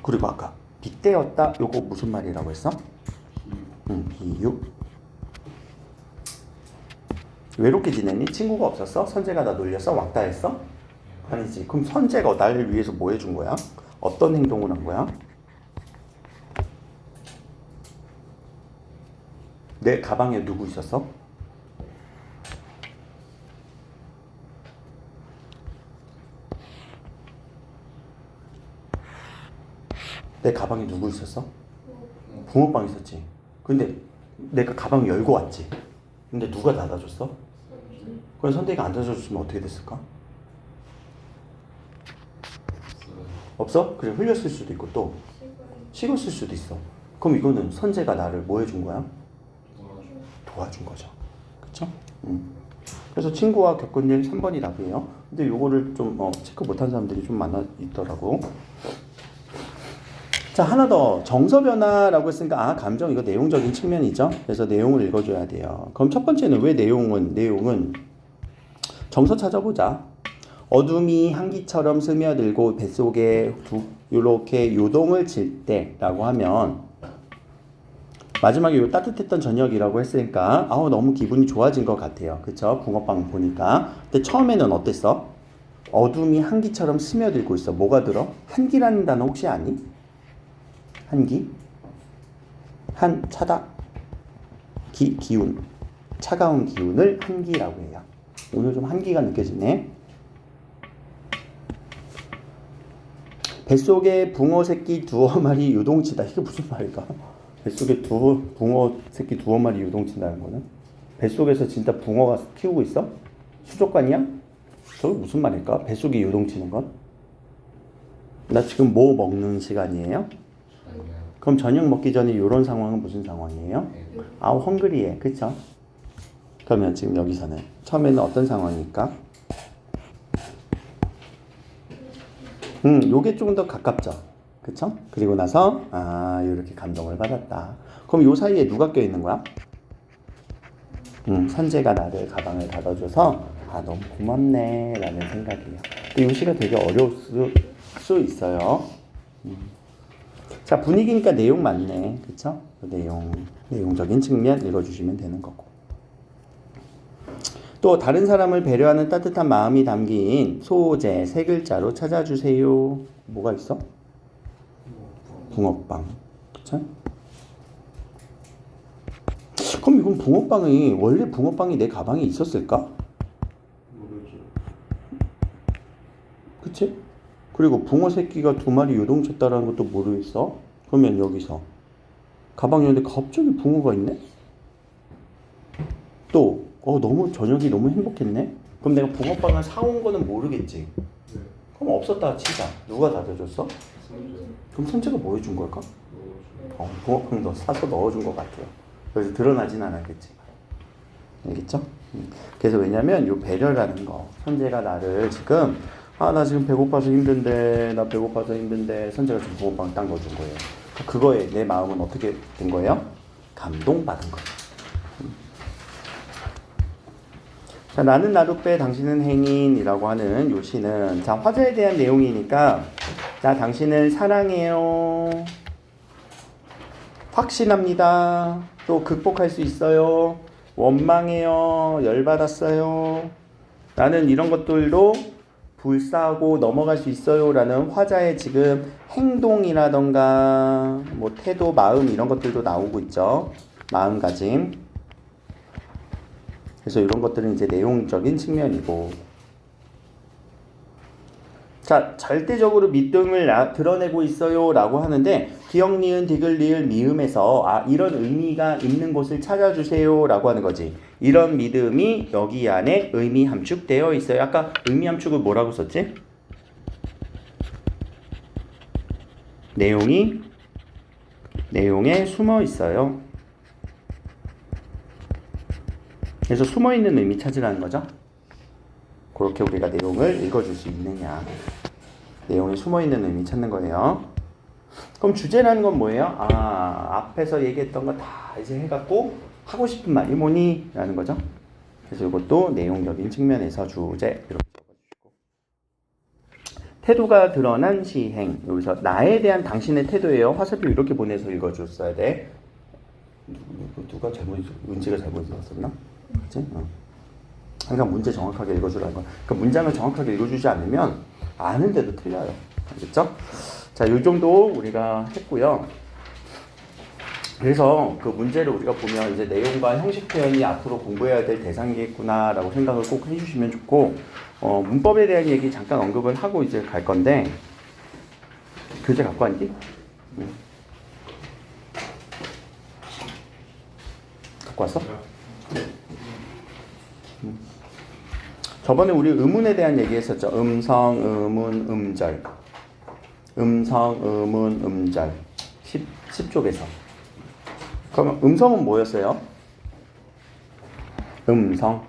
그리고 아까 빗대었다 요거 무슨 말이라고 했어? 비유. 외롭게 지냈니? 친구가 없었어? 선재가 나 놀렸어? 왔다 했어? 아니지. 그럼 선재가 나를 위해서 뭐 해준 거야? 어떤 행동을 한 거야? 내 가방에 누구 있었어? 내 가방에 누구 있었어? 붕어빵 있었지. 근데 내가 가방 열고 왔지. 근데 누가 닫아줬어? 그럼 선대가 안 닫아줬으면 어떻게 됐을까? 없어? 그래, 흘렸을 수도 있고 또 식었을 수도 있어. 그럼 이거는 선재가 나를 뭐 해준 거야? 도와준 거죠. 그쵸? 그래서 친구와 겪은 일 3번이라고 해요. 근데 요거를 좀 체크 못한 사람들이 좀 많아 있더라고. 자, 하나 더. 정서 변화라고 했으니까 감정 이거 내용적인 측면이죠. 그래서 내용을 읽어줘야 돼요. 그럼 첫 번째는 왜 내용은 정서 찾아보자. 어둠이 한기처럼 스며들고 뱃속에 이렇게 요동을 칠 때라고 하면 마지막에 요 따뜻했던 저녁이라고 했으니까 너무 기분이 좋아진 것 같아요. 그쵸? 붕어빵 보니까. 근데 처음에는 어땠어? 어둠이 한기처럼 스며들고 있어. 뭐가 들어? 한기라는 단어 혹시 아니? 한기? 차다. 기운. 차가운 기운을 한기라고 해요. 오늘 좀 한기가 느껴지네. 뱃속에 붕어 새끼 두어 마리 유동치다. 이게 무슨 말일까? 뱃속에 붕어 새끼 두어 마리 유동친다는 거는? 뱃속에서 진짜 붕어가 키우고 있어? 수족관이야? 저게 무슨 말일까? 뱃속에 유동치는 건? 나 지금 뭐 먹는 시간이에요? 그럼 저녁 먹기 전에 이런 상황은 무슨 상황이에요? 헝그리해. 그쵸? 그러면 지금 여기서는 처음에는 어떤 상황일까? 요게 조금 더 가깝죠. 그쵸? 그리고 나서 이렇게 감동을 받았다. 그럼 요 사이에 누가 껴있는 거야? 선재가 나를 가방을 닫아줘서 너무 고맙네 라는 생각이에요. 근데 요 시가 되게 어려울 수 있어요. 자, 분위기니까 내용 맞네. 그쵸? 내용적인 측면 읽어주시면 되는 거고. 또 다른 사람을 배려하는 따뜻한 마음이 담긴 소재 세 글자로 찾아주세요. 뭐가 있어? 붕어빵. 그쵸? 그럼 이건 원래 붕어빵이 내 가방에 있었을까? 모르죠. 그치? 그리고 붕어 새끼가 두 마리 요동쳤다라는 것도 모르겠어? 그러면 여기서 가방에 있는데 갑자기 붕어가 있네? 또 너무 저녁이 너무 행복했네? 그럼 내가 붕어빵을 사온 거는 모르겠지? 네. 그럼 없었다 치자. 누가 닫아줬어? 선제. 그럼 선재가 뭐 해준 걸까? 넣어줘. 붕어빵 사서 넣어준 것 같아요. 그래서 드러나진 않았겠지. 알겠죠? 그래서 왜냐면 요 배려라는 거. 선재가 나를 지금 나 지금 배고파서 힘든데 선재가 지금 붕어빵 딴 거 준 거예요. 그거에 내 마음은 어떻게 된 거예요? 감동받은 거예요. 자, 나는 나룻배 당신은 행인이라고 하는 요 시는 화자에 대한 내용이니까 당신을 사랑해요. 확신합니다. 또 극복할 수 있어요. 원망해요. 열받았어요. 나는 이런 것들도 불사하고 넘어갈 수 있어요. 라는 화자의 지금 행동이라던가 태도, 마음 이런 것들도 나오고 있죠. 마음가짐. 그래서 이런 것들은 이제 내용적인 측면이고. 자, 절대적으로 믿음을 드러내고 있어요 라고 하는데 기역, 니은, 디귿, 리을, 미음에서 이런 의미가 있는 곳을 찾아주세요 라고 하는 거지. 이런 믿음이 여기 안에 의미 함축되어 있어요. 아까 의미 함축을 뭐라고 썼지? 내용에 숨어 있어요. 그래서 숨어있는 의미 찾으라는 거죠. 그렇게 우리가 내용을 읽어줄 수 있느냐. 내용에 숨어있는 의미 찾는 거예요. 그럼 주제라는 건 뭐예요? 앞에서 얘기했던 거 다 이제 해갖고 하고 싶은 말이 뭐니? 라는 거죠. 그래서 이것도 내용적인 측면에서 주제 이렇게 적어주시고. 태도가 드러난 시행. 여기서 나에 대한 당신의 태도예요. 화살표 이렇게 보내서 읽어줬어야 돼. 누가 문제가 잘못 읽었었나? 그치? 항상 문제 정확하게 읽어주라는 거. 그러니까 문장을 정확하게 읽어주지 않으면 아는데도 틀려요. 알겠죠? 자, 요 정도 우리가 했고요. 그래서 그 문제를 우리가 보면 이제 내용과 형식 표현이 앞으로 공부해야 될 대상이겠구나라고 생각을 꼭 해주시면 좋고, 문법에 대한 얘기 잠깐 언급을 하고 이제 갈 건데, 교재 갖고 왔니? 갖고 왔어? 저번에 우리 음운에 대한 얘기 했었죠. 음성, 음운, 음절. 음성, 음운, 음절. 10쪽에서. 그러면 음성은 뭐였어요? 음성.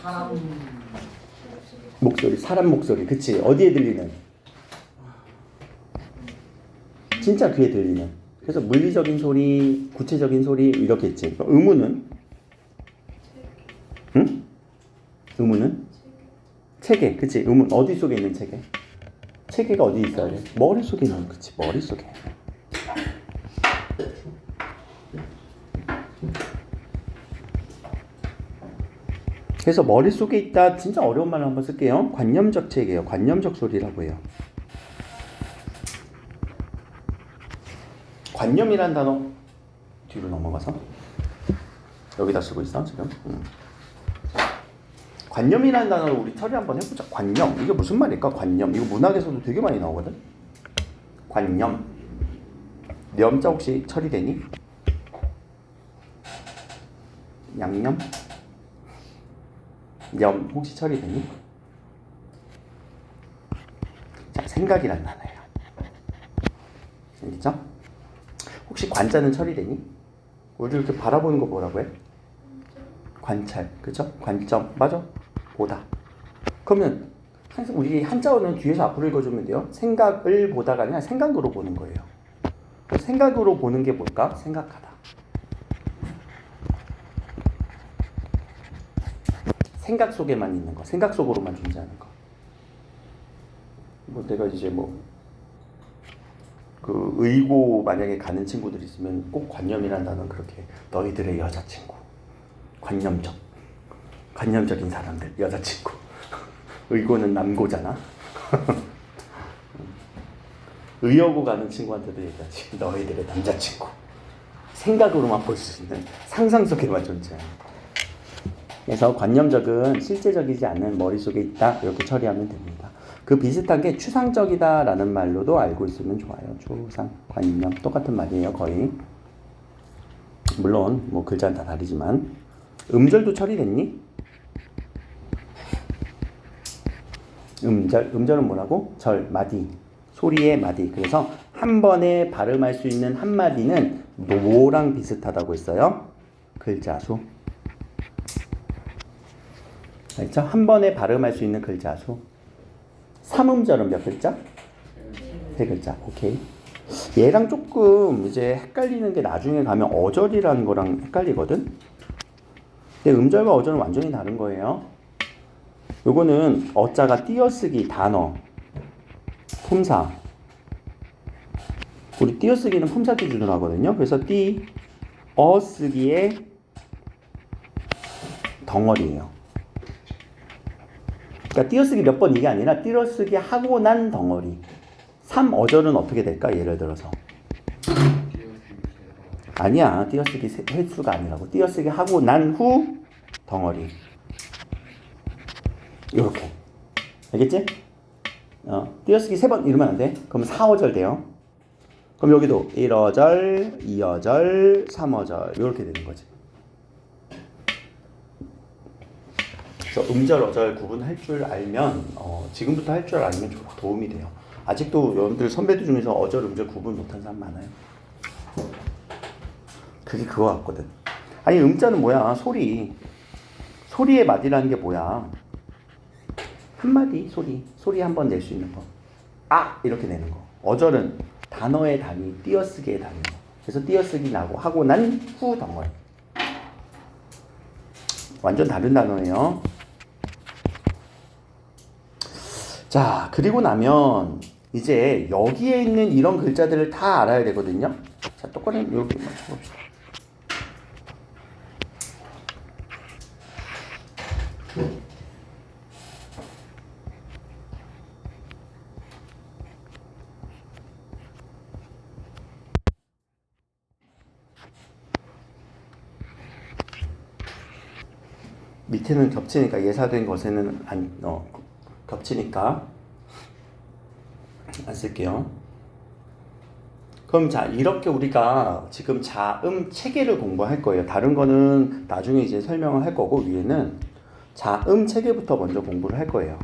사람 목소리, 사람 목소리. 그치? 어디에 들리는? 진짜 귀에 들리는. 그래서 물리적인 소리, 구체적인 소리 이렇게 있지. 의무는? 응? 의무는? 체계. 그치? 의문 어디 속에 있는 체계? 체계가 어디 있어야 돼? 머릿속에 있는. 그치? 머릿속에. 그래서 머릿속에 있다. 진짜 어려운 말로 한번 쓸게요. 관념적 체계예요. 관념적 소리라고 해요. 관념이란 단어 뒤로 넘어가서 여기다 쓰고 있어 지금. 관념이라는 단어를 우리 처리 한번 해보자. 관념 이게 무슨 말일까? 관념 이거 문학에서도 되게 많이 나오거든. 관념 염자 혹시 처리되니? 양념 염 혹시 처리되니? 자 생각이란 단어예요. 알겠죠? 혹시 관자는 처리되니? 우리 이렇게 바라보는 거 뭐라고 해? 관찰, 그죠? 관점, 맞아? 보다. 그러면 항상 우리 한자어는 뒤에서 앞으로 읽어주면 돼요. 생각을 보다가 아니라 생각으로 보는 거예요. 생각으로 보는 게 뭘까? 생각하다. 생각 속에만 있는 거, 생각 속으로만 존재하는 거. 뭐 내가 이제 그 의고 만약에 가는 친구들 있으면 꼭 관념이라는 단어는 그렇게 너희들의 여자친구 관념적인 사람들 여자친구 의고는 남고잖아. 의여고 가는 친구한테도 얘기하지. 너희들의 남자친구 생각으로만 볼 수 있는 상상 속에만 존재하는 거. 그래서 관념적은 실제적이지 않은 머릿속에 있다 이렇게 처리하면 됩니다. 그 비슷한 게 추상적이다라는 말로도 알고 있으면 좋아요. 추상, 관념 똑같은 말이에요. 거의. 물론 뭐 글자는 다 다르지만 음절도 처리됐니? 음절은 뭐라고? 절, 마디, 소리의 마디. 그래서 한 번에 발음할 수 있는 한 마디는 뭐랑 비슷하다고 했어요? 글자 수. 알죠? 한 번에 발음할 수 있는 글자 수. 3음절은 몇 글자? 3글자. 오케이. 얘랑 조금 이제 헷갈리는 게 나중에 가면 어절이라는 거랑 헷갈리거든. 근데 음절과 어절은 완전히 다른 거예요. 요거는 어자가 띄어쓰기 단어 품사. 우리 띄어쓰기는 품사 기준으로 하거든요. 그래서 띄어쓰기의 덩어리예요. 그러니까 띄어쓰기 몇 번 이게 아니라 띄어쓰기 하고 난 덩어리. 3어절은 어떻게 될까? 예를 들어서 아니야. 띄어쓰기 횟수가 아니라고. 띄어쓰기 하고 난 후 덩어리. 요렇게. 알겠지? 띄어쓰기 3번 이러면 안 돼. 그럼 4어절 돼요. 그럼 여기도 1어절, 2어절, 3어절 요렇게 되는 거지. 그래서 음절, 어절 구분할 줄 알면 지금부터 할 줄 알면 도움이 돼요. 아직도 여러분들 선배들 중에서 어절, 음절 구분 못한 사람 많아요. 그게 그거 같거든. 아니 음자는 뭐야? 소리의 마디라는 게 뭐야? 한마디 소리 한 번 낼 수 있는 거. 아! 이렇게 내는 거. 어절은 단어의 단위, 띄어쓰기의 단위. 그래서 띄어쓰기 나고 하고 난 후 덩어리. 완전 다른 단어예요. 자, 그리고 나면 이제 여기에 있는 이런 글자들을 다 알아야 되거든요. 자, 똑같이 이렇게 맞춰봅시다. 밑에는 겹치니까 예사된 것에는 겹치니까 안 쓸게요. 그럼 자 이렇게 우리가 지금 자음 체계를 공부할 거예요. 다른 거는 나중에 이제 설명을 할 거고 위에는 자음 체계부터 먼저 공부를 할 거예요.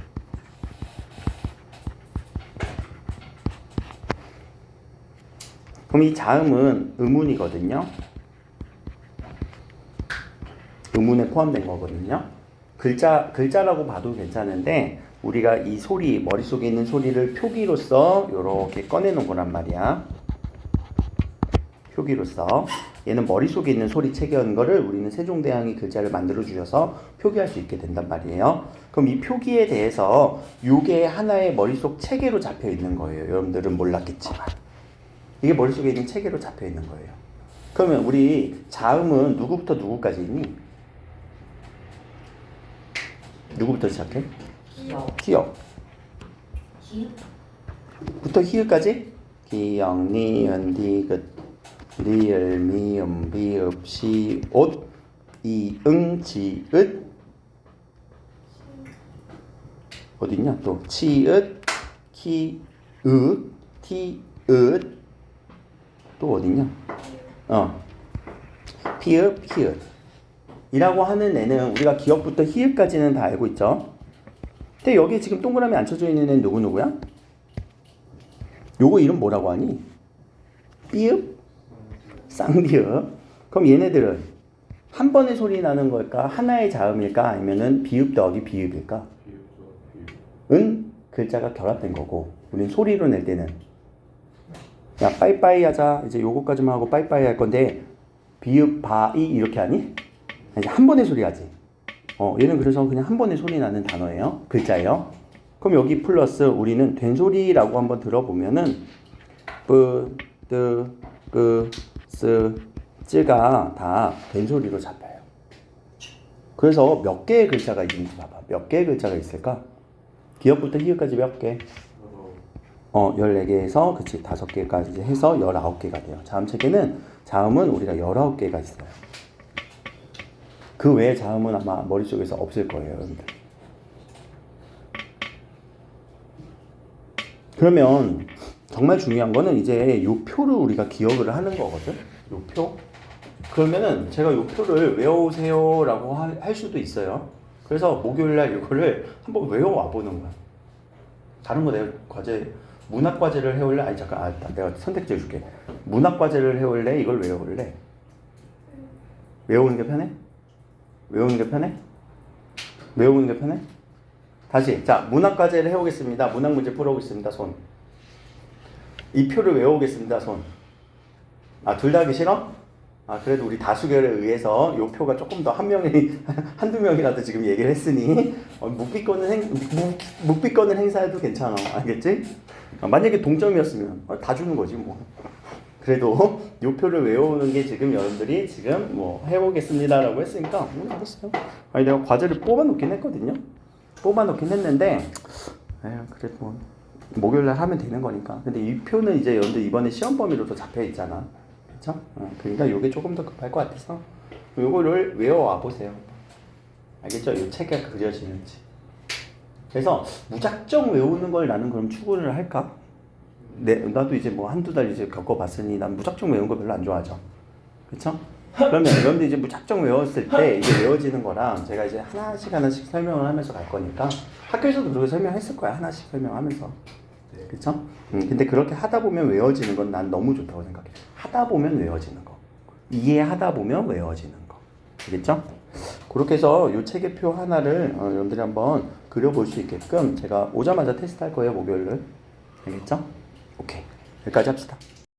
그럼 이 자음은 의문이거든요. 의문에 포함된 거거든요. 글자라고 봐도 괜찮은데 우리가 이 소리, 머릿속에 있는 소리를 표기로서 이렇게 꺼내놓은 거란 말이야. 표기로서. 얘는 머릿속에 있는 소리 체계인 거를 우리는 세종대왕이 글자를 만들어 주셔서 표기할 수 있게 된단 말이에요. 그럼 이 표기에 대해서 요게 하나의 머릿속 체계로 잡혀 있는 거예요. 여러분들은 몰랐겠지만 이게 머릿속에 있는 체계로 잡혀 있는 거예요. 그러면 우리 자음은 누구부터 누구까지 있니? 누구부터 시작해? 기억. 기역 기억. 부터 히읗까지? 기역, 니은, 디귿, 리을, 미음, 비읍, 시, 옷, 이응, 지읒 어딨냐 또 치읒, 키읒, 티읒 또 어딨냐 피읍, 히읗 이라고 하는 애는 우리가 기역부터 히읗까지는 다 알고 있죠. 근데 여기 지금 동그라미 안 쳐져 있는 애는 누구누구야? 요거 이름 뭐라고 하니? 삐읍? 쌍디읍. 그럼 얘네들은 한 번에 소리 나는 걸까? 하나의 자음일까? 아니면은 비읍 더하기 비읍일까? 은 글자가 결합된 거고 우린 소리로 낼 때는 야 빠이빠이 하자 이제 요거까지만 하고 빠이빠이 할 건데 비읍 바이 이렇게 하니? 이제 한 번에 소리 하지. 얘는 그래서 그냥 한 번에 소리 나는 단어예요. 글자예요. 그럼 여기 플러스 우리는 된소리라고 한번 들어보면은 뿌, 뜨, 끄, 스, 쯔가 다 된소리로 잡혀요. 그래서 몇 개의 글자가 있는지 봐봐. 몇 개의 글자가 있을까? 기역부터 히읗까지 몇 개? 14개에서 그치 5개까지 해서 19개가 돼요. 자음 체계는 자음은 우리가 19개가 있어요. 그 외에 자음은 아마 머릿속에서 없을 거예요, 여러분들. 그러면 정말 중요한 거는 이제 요 표를 우리가 기억을 하는 거거든. 요 표. 그러면은 제가 요 표를 외워오세요라고 할 수도 있어요. 그래서 목요일날 이거를 한번 외워와 보는 거야. 다른 거 내가 과제 문학 과제를 해올래? 아니 잠깐 내가 선택지 줄게. 문학 과제를 해올래? 이걸 외워올래? 외우는 게 편해? 외우는 게 편해? 외우는 게 편해? 다시 자 문학 과제를 해오겠습니다. 문학 문제 풀어오겠습니다. 손. 이 표를 외워오겠습니다. 손. 둘 다 하기 싫어? 그래도 우리 다수결에 의해서 이 표가 조금 더 한 명이 한두 명이라도 지금 얘기를 했으니 묵비권을 행사해도 괜찮아. 알겠지? 만약에 동점이었으면 다 주는 거지 뭐. 그래도 이 표를 외우는 게 지금 여러분들이 지금 뭐 해보겠습니다라고 했으니까 알았어요. 내가 과제를 뽑아놓긴 했거든요. 뽑아놓긴 했는데 그래 뭐 목요일날 하면 되는 거니까. 근데 이 표는 이제 여러분들 이번에 시험 범위로도 잡혀 있잖아. 그렇죠? 그러니까 이게 조금 더 급할 것 같아서 요거를 외워와 보세요. 알겠죠? 이 체계가 그려지는지. 그래서 무작정 외우는 걸 나는 그럼 추구를 할까? 나도 이제 뭐 한두 달 이제 겪어봤으니 난 무작정 외우는 거 별로 안 좋아하죠. 그렇죠? 그러면 여러분들 이제 무작정 외웠을 때 이게 외워지는 거랑 제가 이제 하나씩 설명을 하면서 갈 거니까 학교에서도 그렇게 설명했을 거야. 하나씩 설명하면서. 그렇죠? 근데 그렇게 하다 보면 외워지는 건 난 너무 좋다고 생각해. 하다 보면 외워지는 거. 이해하다 보면 외워지는 거. 알겠죠? 그렇게 해서 이 체계표 하나를 여러분들이 한번 그려볼 수 있게끔 제가 오자마자 테스트할 거예요. 목요일을. 알겠죠? 오케이. 여기까지 합시다.